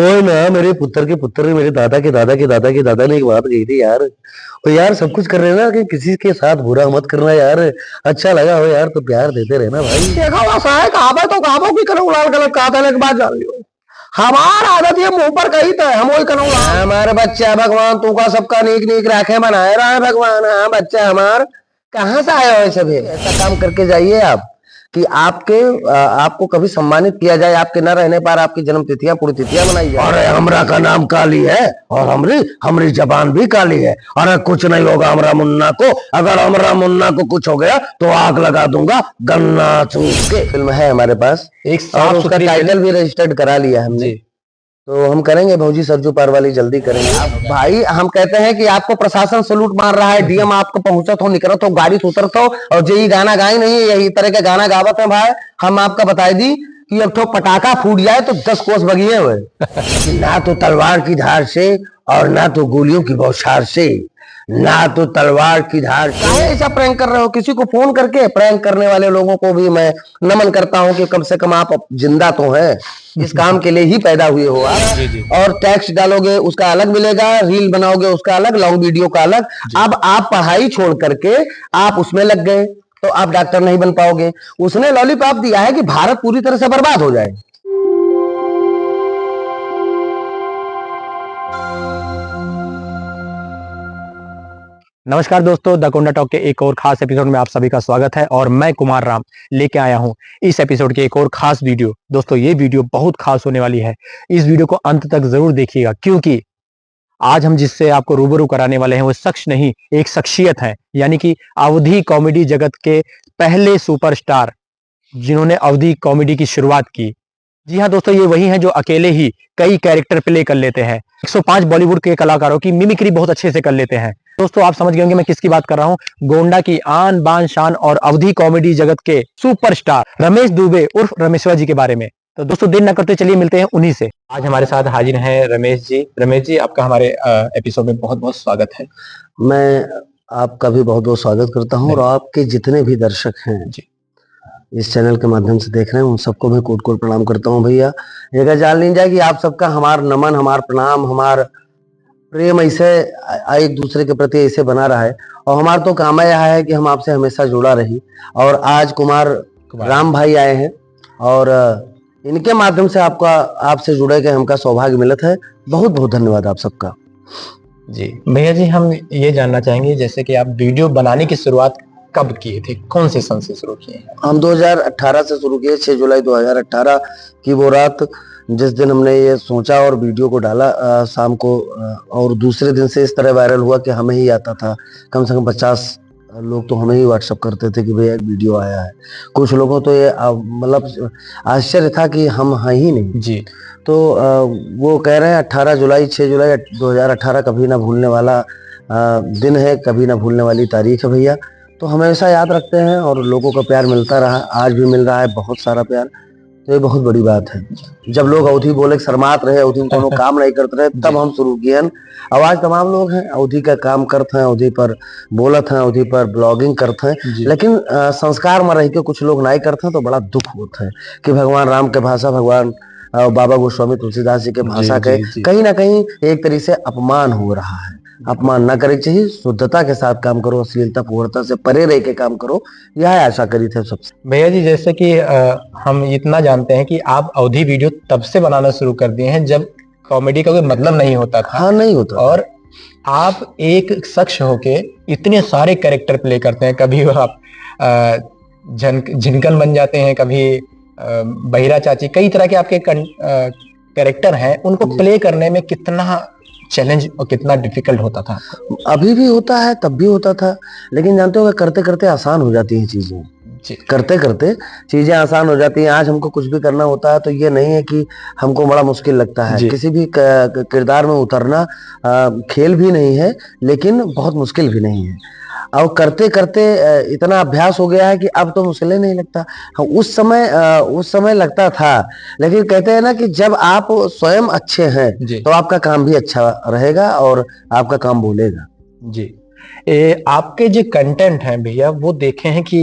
ओए ना, मेरे पुत्र के पुत्र ने मेरे दादा के दादा के दादा के दादा ने एक बात कही थी यार। और यार सब कुछ कर रहे हैं ना कि किसी के साथ बुरा मत करना यार। अच्छा लगा हो यार तो प्यार देते रहना भाई। देखो वैसा है कहावत तो कहावों की करो लाल गलत कहा था एक बात जान लियो। हमार आदत ये मुंह पर कही तो हम वही करो हमारे बच्चा भगवान तू का सबका नीक नीक रखे बनाए रहा है भगवान। हाँ बच्चा हमार कहाँ से आए हो सभी ऐसा काम करके जाइए आप कि आपको कभी सम्मानित किया जाए। आपके न रहने पर आपकी जन्म तिथियां पूरी तिथियां मनाई जाए। अरे हमरा का नाम काली है और हमरी हमरी जबान भी काली है। अरे कुछ नहीं होगा हमरा मुन्ना को। अगर हमरा मुन्ना को कुछ हो गया तो आग लगा दूंगा गन्ना चूस के। फिल्म है हमारे पास एक और उसका टाइटल भी रजिस्टर्ड करा लिया हमने। तो हम करेंगे भौजी सरजू पार वाली जल्दी करेंगे। भाई हम कहते हैं कि आपको प्रशासन सलूट मार रहा है। डीएम आपको पहुंचत हो निकलत हो गाड़ी से उतरत हो और जे गाना गाए नहीं यही तरह के गाना गावत है भाई। हम आपका बताई दी कि अब तो पटाखा फूट जाए तो 10 कोस बगिए हुए ना तो तलवार की धार से और ना तो गोलियों की बौछार से ना तो तलवार की धार से। ऐसा प्रैंक कर रहे हो किसी को फोन करके। प्रैंक करने वाले लोगों को भी मैं नमन करता हूं कि कम से कम आप जिंदा तो हैं। इस काम के लिए ही पैदा हुए हो आप। और टैक्स डालोगे उसका अलग मिलेगा, रील बनाओगे उसका अलग, लॉन्ग वीडियो का अलग। अब आप पढ़ाई छोड़ करके आप उसमें लग गए तो आप डॉक्टर नहीं बन पाओगे। उसने लॉलीपॉप दिया है कि भारत पूरी तरह से बर्बाद हो जाए। नमस्कार दोस्तों, द कोंडा टॉक के एक और खास एपिसोड में आप सभी का स्वागत है और मैं कुमार राम लेके आया हूं इस एपिसोड के एक और खास वीडियो। दोस्तों ये वीडियो बहुत खास होने वाली है। इस वीडियो को अंत तक जरूर देखिएगा क्योंकि आज हम जिससे आपको रूबरू कराने वाले हैं वो शख्स नहीं एक शख्सियत है, यानी कि अवधी कॉमेडी जगत के पहले सुपरस्टार जिन्होंने अवधी कॉमेडी की शुरुआत की। जी हाँ दोस्तों, ये वही हैं जो अकेले ही कई कैरेक्टर प्ले कर लेते हैं। 105 बॉलीवुड के कलाकारों की मिमिक्री बहुत अच्छे से कर लेते हैं। दोस्तों आप समझ गए होंगे मैं किसकी बात कर रहा हूँ। गोंडा की आन बान शान और अवधी कॉमेडी जगत के सुपरस्टार रमेश दुबे उर्फ रमेश्वर जी के बारे में। तो दोस्तों देर न करते चलिए मिलते हैं उन्हीं से। आज हमारे साथ हाजिर हैं रमेश जी। रमेश जी आपका हमारे एपिसोड में बहुत बहुत स्वागत है। मैं आपका भी बहुत बहुत स्वागत करता हूँ और आपके जितने भी दर्शक हैं जी इस चैनल के माध्यम से देख रहे हैं उन सबको मैं कोट कोट प्रणाम करता हूँ। भैया ये जान लीजिए कि आप सबका हमार नमन, हमार प्रणाम, हमार प्रेम ऐसे एक दूसरे के प्रति ऐसे बना रहा है। और हमारा तो काम यह है कि हम आपसे हमेशा जुड़ा रही। और आज कुमार राम भाई आए हैं और इनके माध्यम से आपसे जुड़े के हमका सौभाग्य मिलत है। बहुत बहुत धन्यवाद आप सबका। जी भैया जी, हम ये जानना चाहेंगे जैसे कि आप वीडियो बनाने की शुरुआत कब किए थे, कौन से सन से शुरू किए हैं? हम 2018 से शुरू किए। 6 जुलाई 2018 की वो रात जिस दिन हमने ये सोचा और वीडियो को डाला शाम को। और दूसरे दिन से इस तरह वायरल हुआ कि हमें ही आता था। कम से कम 50 लोग तो हमें ही व्हाट्सअप करते थे कि भैया एक वीडियो आया है। कुछ लोगों तो ये मतलब आश्चर्य था कि हम हैं ही नहीं जी। तो वो कह रहे हैं 18 जुलाई 6 जुलाई 2018 कभी ना भूलने वाला दिन है, कभी ना भूलने वाली तारीख है भैया। तो हमेशा याद रखते हैं और लोगों का प्यार मिलता रहा, आज भी मिल रहा है बहुत सारा प्यार। तो ये बहुत बड़ी बात है। जब लोग अवधी बोले शर्मात रहे, अवधी में कोनो काम नहीं करते रहे, तब हम शुरू किए। अब आज तमाम लोग हैं अवधी का काम करते हैं, अवधी पर बोलत हैं, अवधी पर ब्लॉगिंग करते हैं। लेकिन संस्कार में रह के कुछ लोग नहीं करते हैं तो बड़ा दुख होता है कि भगवान राम के भाषा, भगवान बाबा गोस्वामी तुलसीदास जी के भाषा के कहीं ना कहीं एक तरीके से अपमान हो रहा है। अपमान ना करे चाहिए, शुद्धता के साथ काम करो, अश्लीलता पूर्णता से परे रह के काम करो, यह आशा करी थे सबसे। भैया जी जैसे कि हम इतना जानते हैं कि आप अवधी वीडियो तब से बनाना शुरू कर दिए हैं जब कॉमेडी का कोई मतलब नहीं होता था। हाँ नहीं होता। और आप एक शख्स होके इतने सारे कैरेक्टर प्ले करते हैं। कभी आप झिनकन बन जाते हैं, कभी बहिरा चाची, कई तरह के आपके कैरेक्टर हैं। उनको प्ले करने में कितना चैलेंज और कितना डिफिकल्ट होता था? अभी भी होता है, तब भी होता था। लेकिन जानते हो करते करते आसान हो जाती हैं चीजें। करते करते चीजें आसान हो जाती हैं। आज हमको कुछ भी करना होता है तो ये नहीं है कि हमको बड़ा मुश्किल लगता है। किसी भी किरदार में उतरना खेल भी नहीं है लेकिन बहुत मुश्किल भी नहीं है। और करते करते इतना अभ्यास हो गया है कि अब तो मुश्किल नहीं लगता। उस समय लगता था। लेकिन कहते हैं ना कि जब आप स्वयं अच्छे हैं तो आपका काम भी अच्छा रहेगा और आपका काम बोलेगा। जी। आपके जो कंटेंट हैं भैया वो देखे हैं कि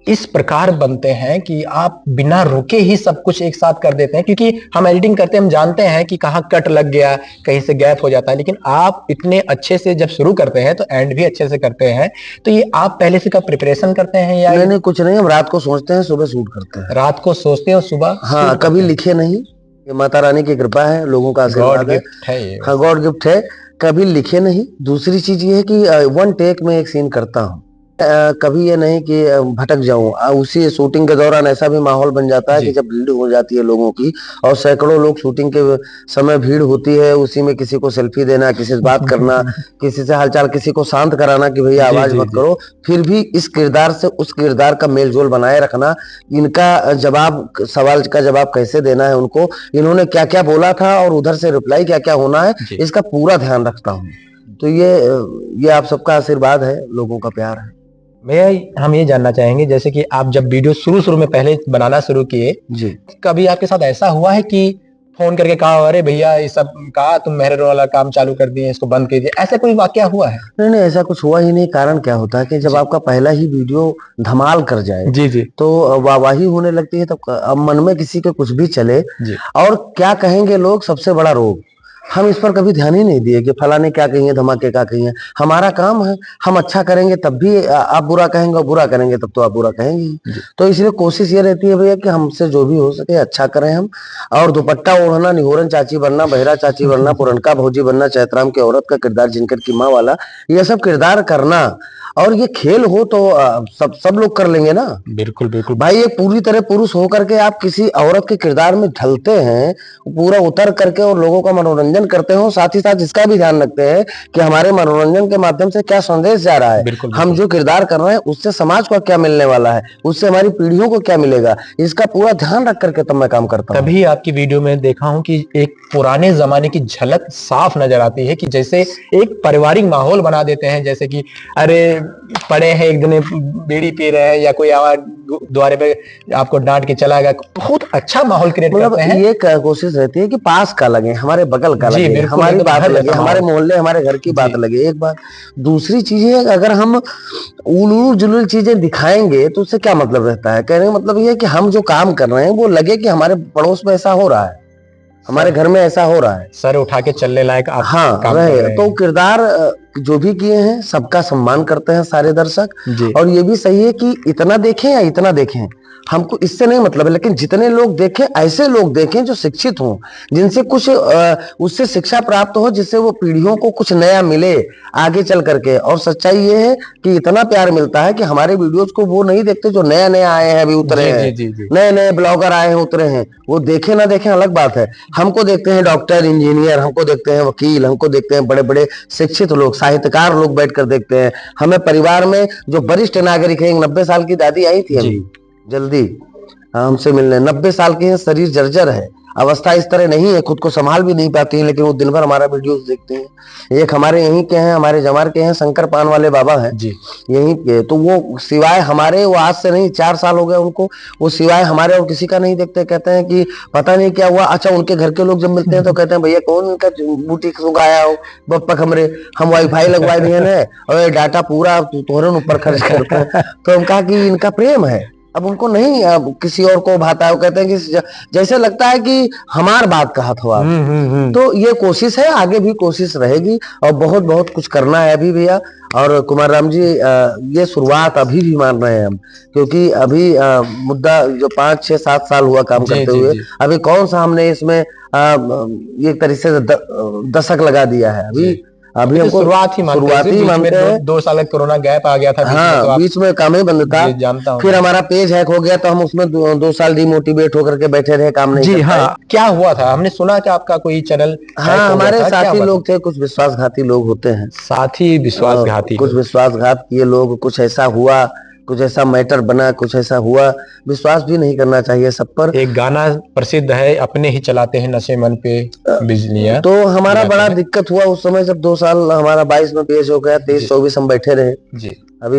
इस प्रकार बनते हैं कि आप बिना रुके ही सब कुछ एक साथ कर देते हैं, क्योंकि हम एडिटिंग करते हैं, हम जानते हैं कि कहाँ कट लग गया, कहीं से गैप हो जाता है, लेकिन आप इतने अच्छे से जब शुरू करते हैं तो एंड भी अच्छे से करते हैं। तो ये आप पहले से का प्रिपरेशन करते हैं या नहीं कुछ नहीं, हम रात को सोचते हैं, सुबह शूट करते हैं। रात को सोचते हैं और सुबह हाँ, कभी लिखे नहीं, ये माता रानी की कृपा है, लोगों का आशीर्वाद है। ये हाँ, गॉड गिफ्ट है, कभी लिखे नहीं। दूसरी चीज ये है कि वन टेक में एक सीन करता हूँ, कभी ये नहीं कि भटक जाऊं। उसी शूटिंग के दौरान ऐसा भी माहौल बन जाता है कि जब भीड़ हो जाती है लोगों की, और सैकड़ों लोग शूटिंग के समय भीड़ होती है, उसी में किसी को सेल्फी देना, किसी से बात करना, किसी से हालचाल, किसी को शांत कराना कि भैया आवाज मत करो, फिर भी इस किरदार से उस किरदार का मेलजोल बनाए रखना, इनका जवाब, सवाल का जवाब कैसे देना है उनको, इन्होंने क्या क्या बोला था और उधर से रिप्लाई क्या क्या होना है, इसका पूरा ध्यान रखता हूँ। तो ये आप सबका आशीर्वाद है, लोगों का प्यार है। हम ये जानना चाहेंगे, जैसे कि आप जब वीडियो शुरू में पहले बनाना शुरू किए जी, कभी आपके साथ ऐसा हुआ है कि फोन करके कहा अरे भैया ये सब कहा तुम मेहर वाला काम चालू कर दिए, इसको बंद कीजिए, ऐसा कोई वाकया हुआ है? नहीं ऐसा कुछ हुआ ही नहीं। कारण क्या होता है कि जब आपका पहला ही वीडियो धमाल कर जाए जी तो वाहवाही होने लगती है, तब अब मन में किसी के कुछ भी चले और क्या कहेंगे लोग, सबसे बड़ा रोग। हम इस पर कभी ध्यान ही नहीं दिए कि फलाने क्या कहिए, धमाके क्या कहिए। हमारा काम है, हम अच्छा करेंगे तब भी आप बुरा कहेंगे, और बुरा करेंगे तब तो आप बुरा कहेंगे। तो इसलिए कोशिश ये रहती है भैया कि हमसे जो भी हो सके अच्छा करें हम। और दुपट्टा ओढ़ना, निहोरन चाची बनना, बहरा चाची बनना, पुरनका भौजी बनना, चैतराम की औरत का किरदार, जिनकर की माँ वाला, ये सब किरदार करना, और ये खेल हो तो सब लोग कर लेंगे ना। बिल्कुल बिल्कुल भाई, ये पूरी तरह पुरुष होकर के आप किसी औरत के किरदार में ढलते हैं, पूरा उतर करके, और लोगों का मनोरंजन करते हो, साथ ही साथ इसका भी ध्यान रखते हैं कि हमारे मनोरंजन के माध्यम से क्या संदेश जा रहा है, हम जो किरदार कर रहे हैं उससे समाज को क्या मिलने वाला है, उससे हमारी पीढ़ियों को क्या मिलेगा, इसका पूरा ध्यान रख करके तब मैं काम करता हूँ। तभी आपकी वीडियो में देखा हूँ कि एक पुराने जमाने की झलक साफ नजर आती है, कि जैसे एक पारिवारिक माहौल बना देते हैं, जैसे कि अरे पड़े हैं एक दिन बीड़ी पी रहे हैं, या कोई आवाज द्वारे पे आपको डांट के चला गया, बहुत अच्छा माहौल क्रिएट करते हैं। ये कोशिश रहती है कि पास का लगे, हमारे बगल का लगे, हमारी बात लगे, हमारे मोहल्ले, हमारे घर की बात लगे, एक बात। दूसरी चीज है, अगर हम उलूल जुलूल चीजें दिखाएंगे तो उससे क्या मतलब रहता है? कहने का मतलब ये है कि हम जो काम कर रहे हैं वो लगे कि हमारे पड़ोस में ऐसा हो रहा है, हमारे घर में ऐसा हो रहा है, सर उठा के चलने लायक आप हाँ काम कर रहे हैं। तो किरदार जो भी किए हैं सबका सम्मान करते हैं सारे दर्शक। और ये भी सही है कि इतना देखें या इतना देखें, हमको इससे नहीं मतलब है, लेकिन जितने लोग देखें, ऐसे लोग देखें जो शिक्षित हों, जिनसे कुछ उससे शिक्षा प्राप्त हो, जिससे वो पीढ़ियों को कुछ नया मिले आगे चल करके। और सच्चाई ये है कि इतना प्यार मिलता है कि हमारे वीडियोज को वो नहीं देखते जो नया नया आए हैं, अभी उतरे हैं, नए नए ब्लॉगर आए हैं, उतरे हैं, वो देखे ना देखें अलग बात है। हमको देखते हैं डॉक्टर, इंजीनियर, हमको देखते हैं वकील, हमको देखते हैं बड़े बड़े शिक्षित लोग, साहित्यकार लोग बैठकर देखते हैं हमें। परिवार में जो वरिष्ठ नागरिक है, 90 साल की दादी आई थी अभी जल्दी हमसे मिलने, 90 साल के हैं, शरीर जर्जर है, अवस्था इस तरह नहीं है, खुद को संभाल भी नहीं पाती है, लेकिन वो दिन भर हमारा वीडियोस देखते हैं। एक हमारे यहीं के हैं, हमारे जमार के हैं, शंकर पान वाले बाबा हैं यहीं के, तो वो सिवाय हमारे, वो आज से नहीं 4 साल हो गए उनको, वो सिवाय हमारे और किसी का नहीं देखते। कहते हैं कि पता नहीं क्या हुआ। अच्छा, उनके घर के लोग जब मिलते हैं तो कहते हैं भैया कौन इनका बुटीक सुगाया हो बप्पा खमरे, हम वाईफाई लगवाए दिए हैं और डाटा पूरा तोहरे ऊपर खर्च करते हैं। तो हम कहा कि इनका प्रेम है, अब उनको नहीं किसी और को भाता है, वो कहते हैं कि जैसे लगता है कि हमार बात कहा था। तो ये कोशिश है, आगे भी कोशिश रहेगी, और बहुत बहुत कुछ करना है अभी भैया। और कुमार राम जी, ये शुरुआत अभी भी मान रहे हैं हम, क्योंकि अभी मुद्दा जो 5, 6, 7 साल हुआ काम करते हुए, अभी कौन सा हमने इसमें एक तरीके से दशक लगा दिया है। अभी हमको शुरुआती मानते हैं। 2 साल कोरोना गैप आ गया था, हाँ, बीच में काम ही बंद था, जानता हूँ। फिर हमारा पेज हैक हो गया तो हम उसमें 2 साल डिमोटिवेट होकर के बैठे रहे, काम नहीं। जी हाँ, क्या हुआ था? हमने सुना कि आपका कोई चैनल, हाँ, हमारे साथी लोग थे, कुछ विश्वासघाती लोग होते हैं, साथी विश्वासघाती, कुछ विश्वासघात किए लोग, कुछ ऐसा हुआ, कुछ ऐसा मैटर बना, कुछ ऐसा हुआ। विश्वास भी नहीं करना चाहिए सब पर। एक गाना प्रसिद्ध है, अपने ही चलाते हैं नशे मन पे बिजलियां, तो हमारा बड़ा दिक्कत हुआ उस समय जब 2 साल हमारा 22 में पेश हो गया, 23-24 हम बैठे रहे। अभी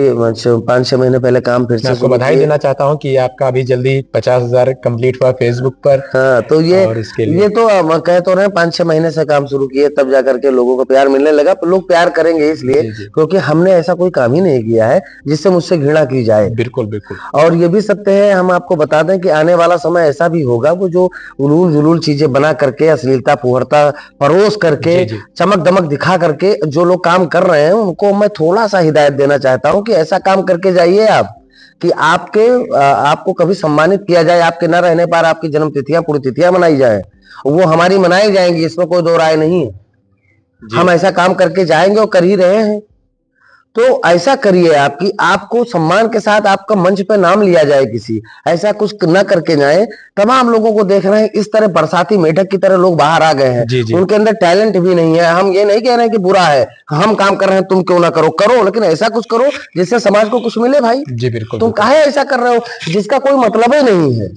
5-6 महीने पहले काम फिर मैं से आपको शुरू बधाई किए। देना चाहता हूँ कि आपका अभी जल्दी 50,000 कंप्लीट हुआ फेसबुक पर। हाँ, तो और इसके लिए ये तो कह तो रहे हैं 5-6 महीने से काम शुरू किए, तब जा करके लोगों को प्यार मिलने लगा। लोग प्यार करेंगे इसलिए जी जी क्योंकि हमने ऐसा कोई काम ही नहीं किया है जिससे मुझसे घृणा की जाए। बिल्कुल बिल्कुल। और ये भी सत्य है, हम आपको बता दें कि आने वाला समय ऐसा भी होगा, वो जो उलूल जुलूल चीजें बना करके, अश्लीलता फुहरता परोस करके, जी जी चमक दमक दिखा करके जो लोग काम कर रहे हैं, उनको मैं थोड़ा सा हिदायत देना चाहता हूं कि ऐसा काम करके जाइए आप कि आपको कभी सम्मानित किया जाए, आपके न रहने पर आपकी जन्म तिथियां पुण्यतिथियां मनाई जाए, वो हमारी मनाई जाएंगी, इसमें कोई दो राय नहीं है। जी हम ऐसा काम करके जाएंगे और कर ही रहे हैं। तो ऐसा करिए आप कि आपको सम्मान के साथ आपका मंच पे नाम लिया जाए, किसी ऐसा कुछ न करके जाए। तमाम लोगों को देख रहे हैं इस तरह बरसाती मेढक की तरह लोग बाहर आ गए हैं, जी जी उनके अंदर टैलेंट भी नहीं है। हम ये नहीं कह रहे हैं कि बुरा है, हम काम कर रहे हैं तुम क्यों ना करो, करो, लेकिन ऐसा कुछ करो जिससे समाज को कुछ मिले भाई। जी बिल्कुल तुम बिल्कुल। काहे ऐसा कर रहे हो जिसका कोई मतलब ही नहीं है।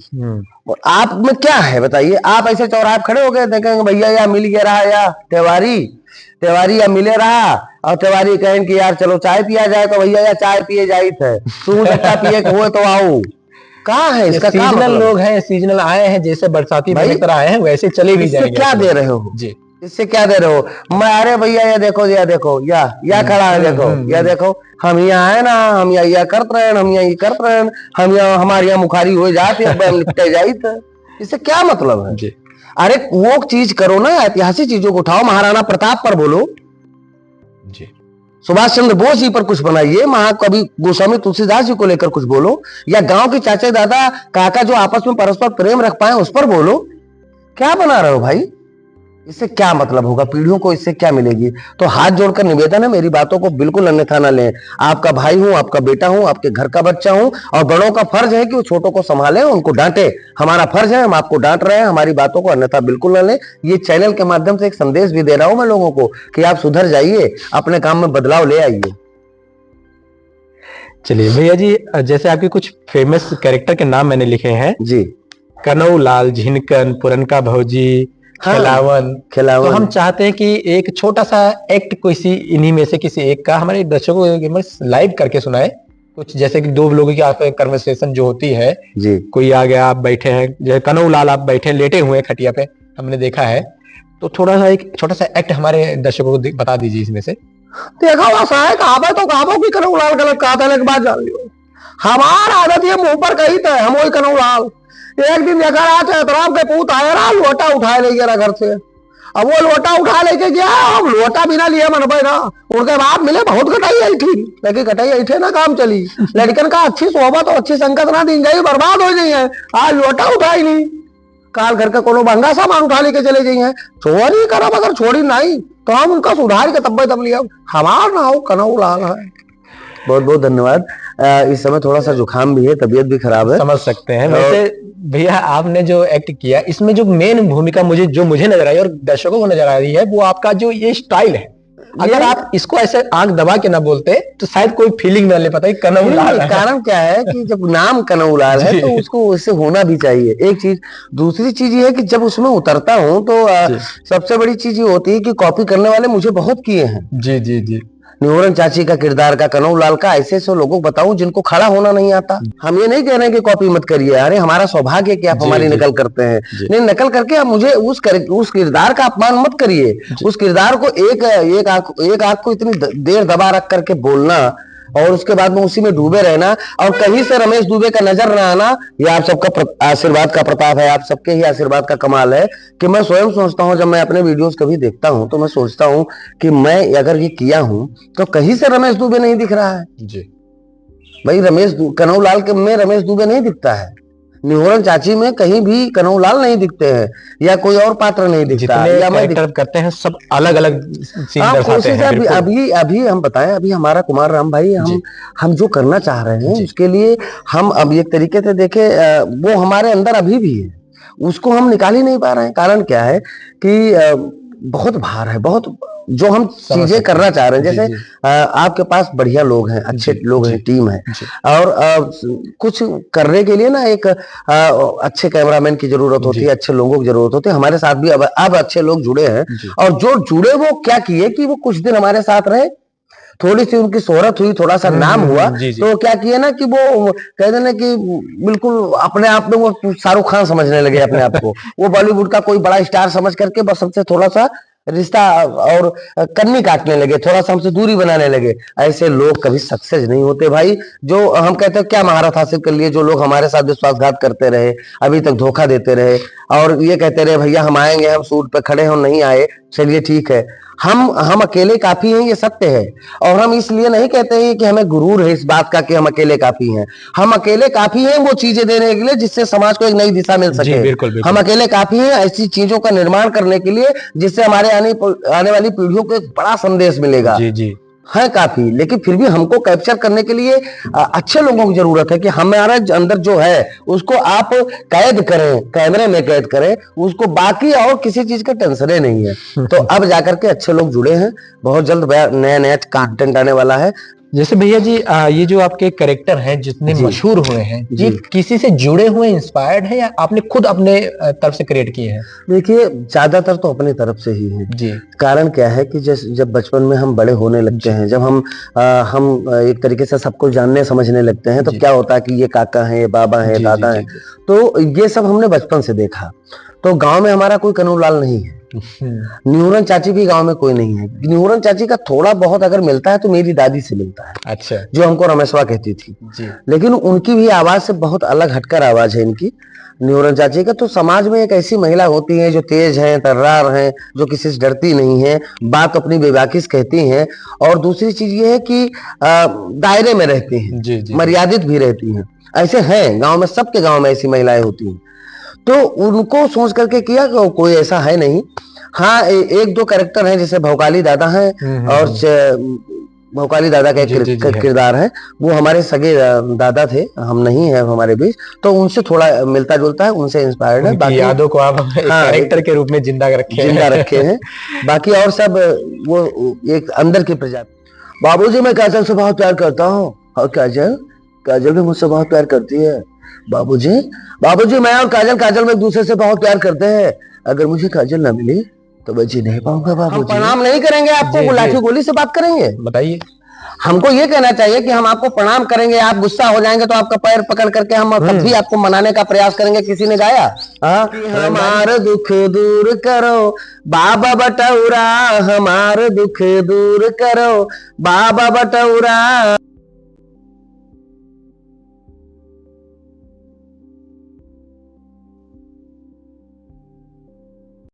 और आप में क्या है बताइए? आप ऐसे चौराहे पे खड़े हो गए, देखेंगे भैया या मिल गया रहा या तिवारी या मिले रहा, और तिवारी कहें कि यार चलो चाय पिया जाए, तो भैया या चाय पिए जाई थे, तू चट्टा पिए हुए तो आओ। कहाँ है ये इसका क्या सीजनल मतलब? लोग हैं, सीजनल आए हैं, जैसे बरसाती भाई, मेले की तरह आए हैं वैसे चले भी इससे जाएंगे क्या ऐसे दे लोग। रहे हो? जी इससे क्या दे रहे हो? मैं अरे भैया या देखो या खड़ा है, देखो हम यहाँ है ना, हम यहाँ करत रहे, हम यहाँ ये करत रहे, हम यहाँ हमारे यहाँ मुखारी हो जाती है, निपटे जाई थे। इससे क्या मतलब है? जी अरे वो चीज करो ना, ऐतिहासिक चीजों को उठाओ, महाराणा प्रताप पर बोलो, जी सुभाष चंद्र बोस जी पर कुछ बनाइए, महाकवि गोस्वामी तुलसीदास जी को लेकर कुछ बोलो, या गांव के चाचा दादा काका जो आपस में परस्पर प्रेम रख पाए उस पर बोलो। क्या बना रहे हो भाई? इससे क्या मतलब होगा? पीढ़ियों को इससे क्या मिलेगी? तो हाथ जोड़कर निवेदन है, मेरी बातों को बिल्कुल अन्यथा ना लें। आपका भाई हूं, आपका बेटा हूं, आपके घर का बच्चा हूं, और बड़ों का फर्ज है कि वो छोटों को संभालें, उनको डांटे। हमारा फर्ज है, हम आपको डांट रहे हैं, हमारी बातों को अन्यथा बिल्कुल ना लें। ये चैनल के माध्यम से एक संदेश भी दे रहा हूं मैं लोगों को कि आप सुधर जाइए, अपने काम में बदलाव ले आइए। चलिए भैया जी, जैसे आपके कुछ फेमस कैरेक्टर के नाम मैंने लिखे हैं, जी कनऊ लाल, झिनकन, पुरनका भौजी, हाँ, तो खिलावन। हम चाहते हैं कि एक छोटा सा एक्ट किसी इन्हीं में से किसी एक का हमारे दर्शकों को लाइव करके सुनाए कुछ, जैसे कि दो लोगों की आपस में कन्वर्सेशन जो होती है। जी कोई आ गया, आप बैठे हैं, जैसे कनऊ लाल आप बैठे हैं, लेटे हुए हैं खटिया पे, हमने देखा है, तो थोड़ा सा एक छोटा सा एक्ट हमारे दर्शकों को बता दीजिए इसमें से। देखो ऐसा है, कहावत तो कहावत भी कनऊ लाल गलत कहा था, एक बात जान लियो, हमारा आदत ये मुंह पर कही था, हम वही कनऊ लाल। एक दिन देखा रहा था एतराम के पूत आया रहा, लोटा उठाए ले गया घर से। अब वो लोटा उठा लेके गया, अब लोटा बिना लिए मनबे ना, उनके बाप मिले बहुत कटाई आई थी, लेकिन कटाई आई थे ना काम चली। लड़कन का अच्छी सोहबत और अच्छी संगत ना दी गई, बर्बाद हो गई है। आज लोटा उठाई नहीं, काल घर का कोनो महंगा सामान उठा लेके चले गई है। चोरी करब अगर छोड़ी नहीं तो हम उनका सुधार के तब्बे तब लिया। हमार ना हो कनऊ लाल है। बहुत बहुत धन्यवाद। इस समय थोड़ा सा जुकाम भी है, तबीयत भी खराब है। समझ सकते हैं। वैसे भैया आपने जो एक्ट किया, इसमें जो मेन भूमिका मुझे नजर आई और दर्शकों को नजर आ रही है, वो आपका जो ये स्टाइल है। अगर आप इसको ऐसे आंख दबा के ना बोलते तो शायद कोई फीलिंग ना ले पाता। कनऊ लाल है। कारण क्या है कि जब नाम कनऊ लाल है तो उसको उससे होना भी चाहिए, एक चीज। दूसरी चीज ये है कि जब उसमें उतरता हूँ तो सबसे बड़ी चीज ये होती है कि कॉपी करने वाले मुझे बहुत किए हैं। जी जी जी। न्योरन चाची का किरदार का, कनऊ लाल का, ऐसे ऐसे लोगों को बताऊं जिनको खड़ा होना नहीं आता। हम ये नहीं कह रहे हैं कि कॉपी मत करिए, अरे हमारा सौभाग्य है कि आप हमारी नकल करते हैं, नहीं नकल करके आप मुझे उस किरदार का अपमान मत करिए। उस किरदार को एक आंख को इतनी देर दबा रख करके बोलना और उसके बाद में उसी में डूबे रहना, और कहीं से रमेश दुबे का नजर ना आना, ये आप सबका आशीर्वाद का प्रताप है, आप सबके ही आशीर्वाद का कमाल है। कि मैं स्वयं सोचता हूं, जब मैं अपने वीडियोस कभी देखता हूं तो मैं सोचता हूं कि मैं अगर ये किया हूं तो कहीं से रमेश दुबे नहीं दिख रहा है जी। भाई। कनऊ लाल के में रमेश दुबे नहीं दिखता है, निहोरन चाची में कहीं भी कनऊ लाल नहीं दिखते हैं, या कोई और पात्र नहीं दिखता है, या मैं करते हैं सब अलग अलग सीन दर्शाते हैं। अभी हम बताएं, अभी हमारा कुमार राम भाई, हम जो करना चाह रहे हैं उसके लिए हम अब एक तरीके से देखें, वो हमारे अंदर अभी भी है, उसको हम निकाल ही नहीं पा रहे हैं। कारण क्या है कि बहुत भार है, बहुत जो हम चीजें करना चाह रहे हैं। जैसे आपके पास बढ़िया लोग हैं, अच्छे लोग हैं, टीम है, और कुछ करने के लिए ना एक अच्छे कैमरामैन की जरूरत होती है, अच्छे लोगों की जरूरत होती है। हमारे साथ भी अब अच्छे लोग जुड़े हैं, और जो जुड़े वो क्या किए कि वो कुछ दिन हमारे साथ रहे, थोड़ी सी उनकी शोहरत हुई, थोड़ा सा नाम हुआ, जी, जी। तो क्या किया ना कि वो कहते ना कि बिल्कुल अपने आप में वो शाहरुख खान समझने लगे अपने आप को। वो बॉलीवुड का कोई बड़ा स्टार समझ करके बस हमसे थोड़ा सा रिश्ता और कन्नी काटने लगे, थोड़ा सा हमसे दूरी बनाने लगे। ऐसे लोग कभी सक्सेस नहीं होते भाई। जो हम कहते हैं क्या महारत हासिल कर लिए, जो लोग हमारे साथ विश्वासघात करते रहे, अभी तक धोखा देते रहे और ये कहते रहे भैया हम आएंगे, हम सूट पे खड़े हो, नहीं आए, चलिए ठीक है। हम अकेले काफी हैं, ये सत्य है। और हम इसलिए नहीं कहते हैं कि हमें गुरूर है इस बात का कि हम अकेले काफी हैं। हम अकेले काफी हैं वो चीजें देने के लिए जिससे समाज को एक नई दिशा मिल जी, सके। बिल्कुल, बिल्कुल। हम अकेले काफी हैं ऐसी चीजों का निर्माण करने के लिए जिससे हमारे आने वाली पीढ़ियों को एक बड़ा संदेश मिलेगा। जी, जी। है काफी, लेकिन फिर भी हमको कैप्चर करने के लिए अच्छे लोगों की जरूरत है कि हमारा अंदर जो है उसको आप कैद करें, कैमरे में कैद करें उसको, बाकी और किसी चीज का टेंशन नहीं है। तो अब जाकर के अच्छे लोग जुड़े हैं, बहुत जल्द नया नया कंटेंट आने वाला है। जैसे भैया जी ये जो आपके कैरेक्टर हैं जितने जी। मशहूर हुए हैं, ये जी। किसी से जुड़े हुए इंस्पायर्ड है या आपने खुद अपने तरफ से क्रिएट किए हैं? देखिए ज्यादातर तो अपनी तरफ से ही है। जी। कारण क्या है कि जब बचपन में हम बड़े होने लगते हैं, जब हम एक तरीके से सबको जानने समझने लगते हैं, तो जी। क्या होता है कि ये काका है, ये बाबा है, जी, दादा जी, है, जी, तो ये सब हमने बचपन से देखा। तो गांव में हमारा कोई कन्नूलाल नहीं है, न्यूरन चाची भी गांव में कोई नहीं है। न्यूरन चाची का थोड़ा बहुत अगर मिलता है तो मेरी दादी से मिलता है, अच्छा। जो हमको रमेशवा कहती थी। जी। लेकिन उनकी भी आवाज से बहुत अलग हटकर आवाज है इनकी, न्यूरन चाची का। तो समाज में एक ऐसी महिला होती है जो तेज है, तर्रार है, जो किसी से डरती नहीं है, बात अपनी बेबाकिस कहती हैं, और दूसरी चीज ये है कि दायरे में रहती हैं, जी, जी। मर्यादित भी रहती हैं। ऐसे हैं गांव में, सबके गांव में ऐसी महिलाएं होती हैं। तो उनको सोच करके किया कि कोई ऐसा है नहीं। हाँ, एक दो कैरेक्टर हैं, जैसे भौकाली दादा हैं और भौकाली दादा का जी, जी, जी, है। किरदार है, वो हमारे सगे दादा थे, हम नहीं है हमारे बीच, तो उनसे थोड़ा मिलता जुलता है, उनसे इंस्पायर्ड है। उनकी बाकी यादों को आप हाँ, कैरेक्टर के रूप में जिंदा रखे जिंदा हैं। रखे हैं। बाकी और सब वो एक अंदर की प्रजाति। बाबूजी मैं काजल से बहुत प्यार करता हूँ, और काजल काजल भी मुझसे बहुत प्यार करती है। बाबूजी बाबूजी मैं और काजल में एक दूसरे से बहुत प्यार करते हैं। अगर मुझे काजल ना मिली तो मैं जी नहीं पाऊंगा बाबूजी। हम प्रणाम नहीं करेंगे आपको, जी, लाठी जी। गोली से बात करेंगे। बताइए। हमको ये कहना चाहिए कि हम आपको प्रणाम करेंगे, आप गुस्सा हो जाएंगे तो आपका पैर पकड़ करके हम तब भी आपको मनाने का प्रयास करेंगे। किसी ने गाया कि हमारे दुख दूर करो बाबा बटौरा, हमारे दुख दूर करो बाबा बटौरा।